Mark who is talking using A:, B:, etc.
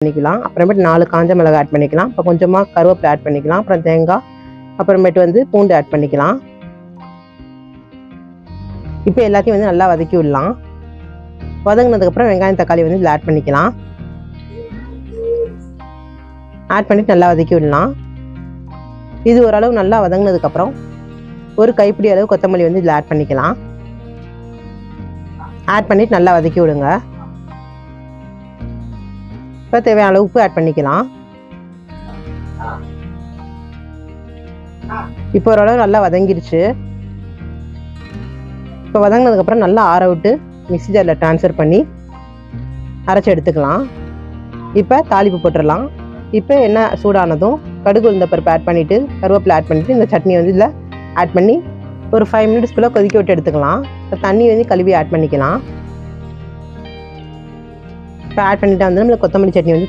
A: பண்ணிக்கலாம். அப்புறமேட்டு 4 காஞ்ச மிளகாய் ஆட் பண்ணிக்கலாம். இப்போ கொஞ்சமாக கருவேப்பிலை ஆட் பண்ணிக்கலாம். அப்புறம் தேங்காய், அப்புறமேட்டு வந்து பூண்டு ஆட் பண்ணிக்கலாம். இப்போ எல்லாத்தையும் வந்து நல்லா வதக்கி விடலாம். வதங்கினதுக்கப்புறம் வெங்காயம் தக்காளி வந்து இதில் ஆட் பண்ணிக்கலாம். ஆட் பண்ணிவிட்டு நல்லா வதக்கி விடலாம். இது ஓரளவு நல்லா வதங்கினதுக்கப்புறம் ஒரு கைப்பிடி அளவு கொத்தமல்லி வந்து இதில் ஆட் பண்ணிக்கலாம். ஆட் பண்ணிவிட்டு நல்லா வதக்கி விடுங்க. இப்போ தேவையான அளவு உப்பு ஆட் பண்ணிக்கலாம். இப்போ ஓரளவு நல்லா வதங்கிருச்சு. இப்போ வதங்கினதுக்கப்புறம் நல்லா ஆற விட்டு மிக்ஸி ஜாரில் ட்ரான்ஸ்ஃபர் பண்ணி அரைச்சி எடுத்துக்கலாம். இப்போ தாளிப்பு போட்டுடலாம். இப்போ எண்ணெய் சூடானதும் கடுகு உளுந்த பருப்பு ஆட் பண்ணிவிட்டு கருவேப்பிலை ஆட் பண்ணிவிட்டு இந்த சட்னி வந்து இதில் ஆட் பண்ணி ஒரு 5 மினிட்ஸ்க்குள்ளே கொதிக்க விட்டு எடுத்துக்கலாம். இப்போ தண்ணி வந்து கழுவி ஆட் பண்ணிக்கலாம். இப்போ ஆட் பண்ணிவிட்டு வந்து நம்மளுக்கு கொத்தமல்லி சட்னி வந்து